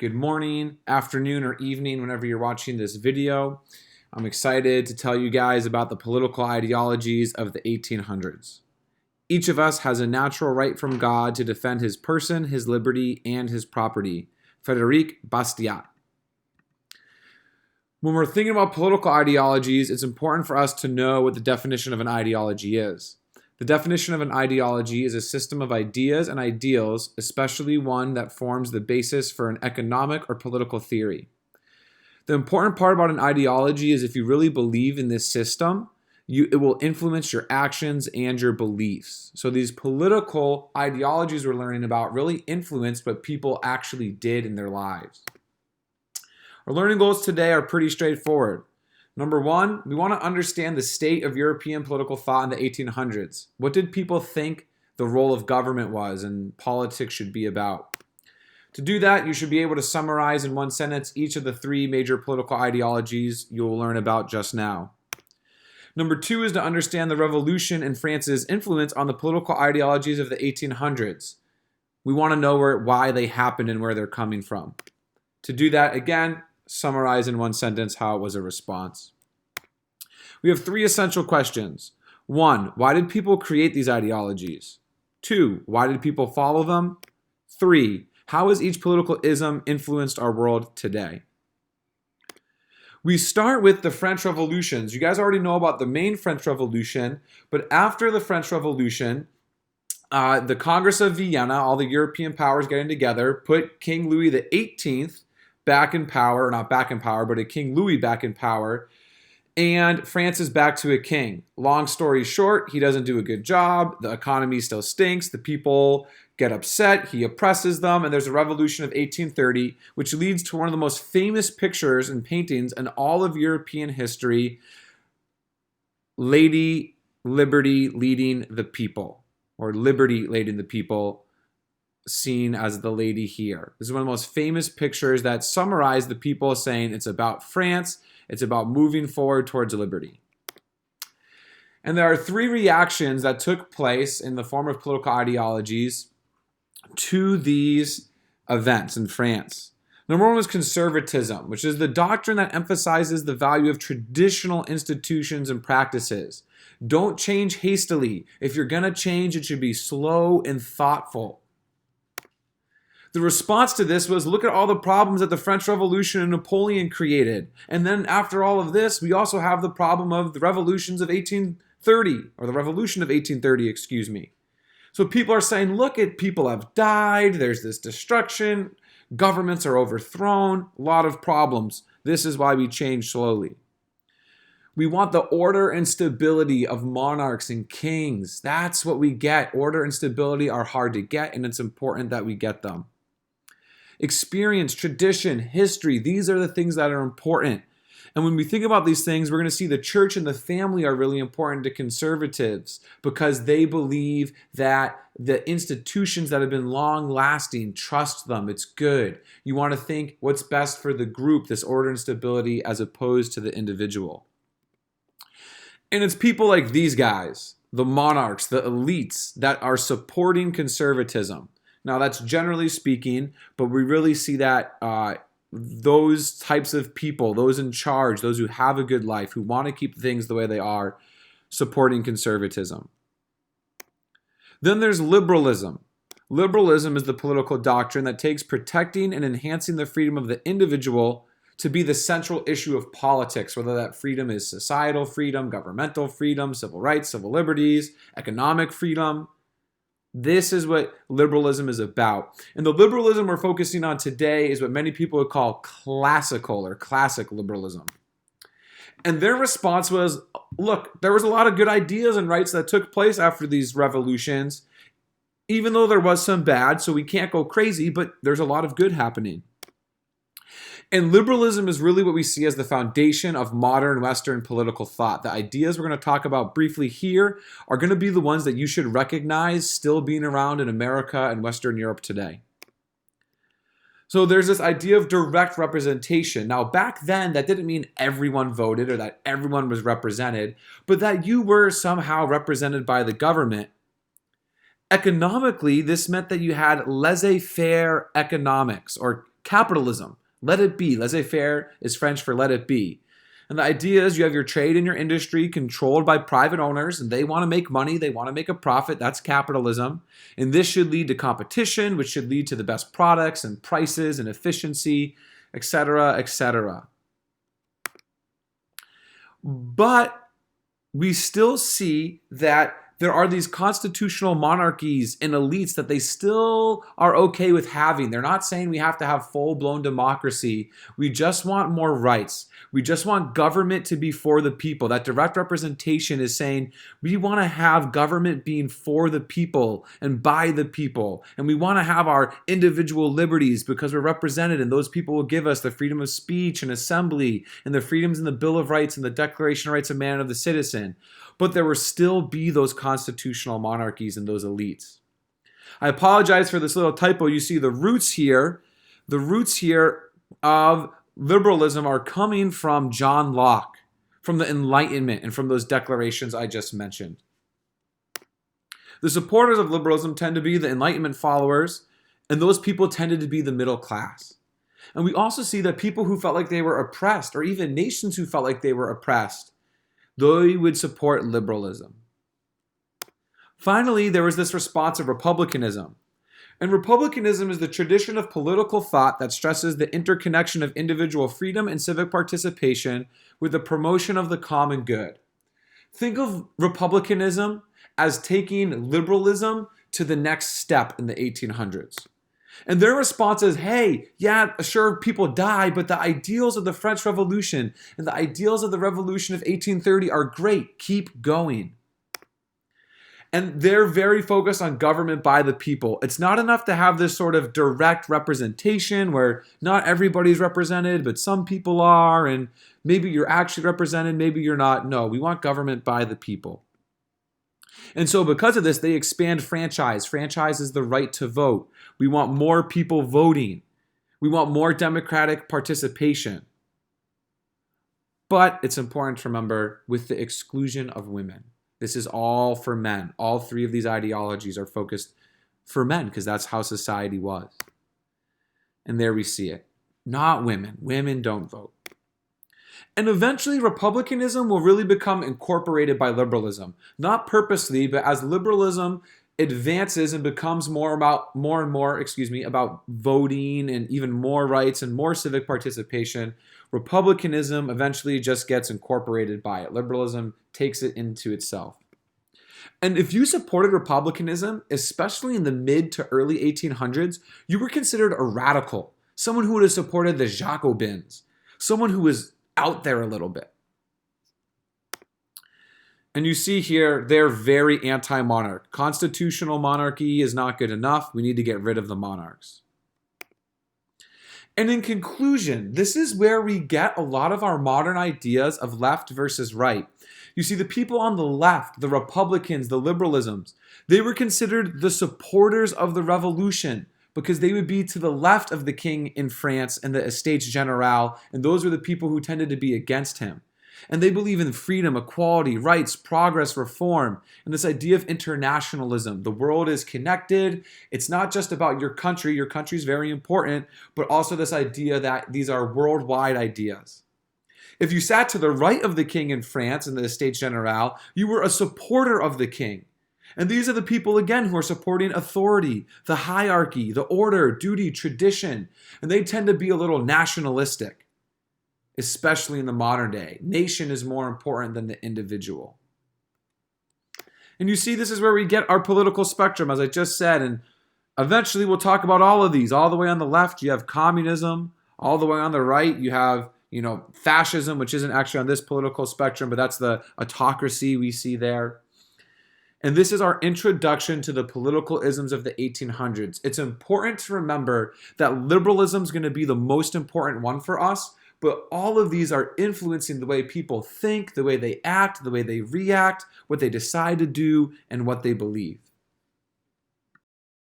good morning, afternoon, or evening whenever you're watching this video. I'm excited to tell you guys about the political ideologies of the 1800s. Each of us has a natural right from God to defend his person, his liberty, and his property. Frédéric Bastiat. When we're thinking about political ideologies, it's important for us to know what the definition of an ideology is. The definition of an ideology is a system of ideas and ideals, especially one that forms the basis for an economic or political theory. The important part about an ideology is if you really believe in this system, it will influence your actions and your beliefs. So these political ideologies we're learning about really influenced what people actually did in their lives. Our learning goals today are pretty straightforward. Number one, we want to understand the state of European political thought in the 1800s. What did people think the role of government was and politics should be about? To do that, you should be able to summarize in one sentence each of the three major political ideologies you'll learn about just now. Number two is to understand the revolution and France's influence on the political ideologies of the 1800s. We want to know why they happened and where they're coming from. To do that, again, summarize in one sentence how it was a response. We have three essential questions. One, why did people create these ideologies? Two, why did people follow them? Three, how has each political ism influenced our world today? We start with the French Revolutions. You guys already know about the main French Revolution, but after the French Revolution, the Congress of Vienna, all the European powers getting together, put King Louis XVIII back in power, not back in power, but a King Louis back in power, and France is back to a king. Long story short, he doesn't do a good job, the economy still stinks, the people get upset, he oppresses them, and there's a revolution of 1830, which leads to one of the most famous pictures and paintings in all of European history, Lady Liberty leading the people, or Liberty leading the people, seen as the lady here. This is one of the most famous pictures that summarize the people saying it's about France, it's about moving forward towards liberty. And there are three reactions that took place in the form of political ideologies to these events in France. Number one was conservatism, which is the doctrine that emphasizes the value of traditional institutions and practices. Don't change hastily. If you're going to change, it should be slow and thoughtful. The response to this was, look at all the problems that the French Revolution and Napoleon created. And then after all of this, we also have the problem of the revolutions of 1830, or the revolution of 1830, excuse me. So people are saying, look at people have died, there's this destruction, governments are overthrown, a lot of problems. This is why we change slowly. We want the order and stability of monarchs and kings. That's what we get. Order and stability are hard to get, and it's important that we get them. Experience, tradition, history, these are the things that are important. And when we think about these things, we're going to see the church and the family are really important to conservatives because they believe that the institutions that have been long lasting, trust them, it's good. You want to think what's best for the group, this order and stability, as opposed to the individual. And it's people like these guys, the monarchs, the elites, that are supporting conservatism. Now, that's generally speaking, but we really see that those types of people, those in charge, those who have a good life, who want to keep things the way they are, supporting conservatism. Then there's liberalism. Liberalism is the political doctrine that takes protecting and enhancing the freedom of the individual to be the central issue of politics, whether that freedom is societal freedom, governmental freedom, civil rights, civil liberties, economic freedom. This is what liberalism is about. And the liberalism we're focusing on today is what many people would call classical or classic liberalism. And their response was, look, there was a lot of good ideas and rights that took place after these revolutions, even though there was some bad, so we can't go crazy, but there's a lot of good happening. And liberalism is really what we see as the foundation of modern Western political thought. The ideas we're going to talk about briefly here are going to be the ones that you should recognize still being around in America and Western Europe today. So there's this idea of direct representation. Now, back then, that didn't mean everyone voted or that everyone was represented, but that you were somehow represented by the government. Economically, this meant that you had laissez-faire economics or Capitalism, let it be. Laissez-faire is French for let it be. And the idea is you have your trade and your industry controlled by private owners, and they want to make money, they want to make a profit. That's capitalism. And this should lead to competition, which should lead to the best products and prices and efficiency, etc., etc. But we still see that there are these constitutional monarchies and elites that they still are okay with having. They're not saying we have to have full-blown democracy. We just want more rights. We just want government to be for the people. That direct representation is saying we want to have government being for the people and by the people. And we want to have our individual liberties because we're represented, and those people will give us the freedom of speech and assembly and the freedoms in the Bill of Rights and the Declaration of Rights of Man and of the Citizen. But there will still be those constitutional monarchies and those elites. I apologize for this little typo. You see the roots here of liberalism are coming from John Locke, from the Enlightenment, and from those declarations I just mentioned. The supporters of liberalism tend to be the Enlightenment followers, and those people tended to be the middle class. And we also see that people who felt like they were oppressed, or even nations who felt like they were oppressed, they would support liberalism. Finally, there was this response of republicanism. And republicanism is the tradition of political thought that stresses the interconnection of individual freedom and civic participation with the promotion of the common good. Think of republicanism as taking liberalism to the next step in the 1800s. And their response is, hey, yeah, sure, people die, but the ideals of the French Revolution and the ideals of the Revolution of 1830 are great. Keep going. And they're very focused on government by the people. It's not enough to have this sort of direct representation where not everybody's represented, but some people are, and maybe you're actually represented, maybe you're not. No, we want government by the people. And so because of this, they expand franchise. Franchise is the right to vote. We want more people voting. We want more democratic participation. But it's important to remember, with the exclusion of women. This is all for men. All three of these ideologies are focused for men because that's how society was. And there we see it. Not women. Women don't vote. And eventually, republicanism will really become incorporated by liberalism. Not purposely, but as liberalism advances and becomes more and more about voting and even more rights and more civic participation, republicanism eventually just gets incorporated by it. Liberalism takes it into itself. And if you supported republicanism, especially in the mid to early 1800s, you were considered a radical, someone who would have supported the Jacobins, someone who was out there a little bit. And you see here, they're very anti-monarch. Constitutional monarchy is not good enough. We need to get rid of the monarchs. And in conclusion, this is where we get a lot of our modern ideas of left versus right. You see, the people on the left, the Republicans, the liberalisms, they were considered the supporters of the revolution because they would be to the left of the king in France and the Estates Generale, and those were the people who tended to be against him. And they believe in freedom, equality, rights, progress, reform, and this idea of internationalism. The world is connected. It's not just about your country. Your country is very important, but also this idea that these are worldwide ideas. If you sat to the right of the king in France and the Estates Generale, you were a supporter of the king. And these are the people, again, who are supporting authority, the hierarchy, the order, duty, tradition. And they tend to be a little nationalistic, especially in the modern day. Nation is more important than the individual. And you see, this is where we get our political spectrum, as I just said. And eventually we'll talk about all of these. All the way on the left, you have communism. All the way on the right, you have fascism, which isn't actually on this political spectrum, but that's the autocracy we see there. And this is our introduction to the political isms of the 1800s. It's important to remember that liberalism is going to be the most important one for us, but all of these are influencing the way people think, the way they act, the way they react, what they decide to do, and what they believe.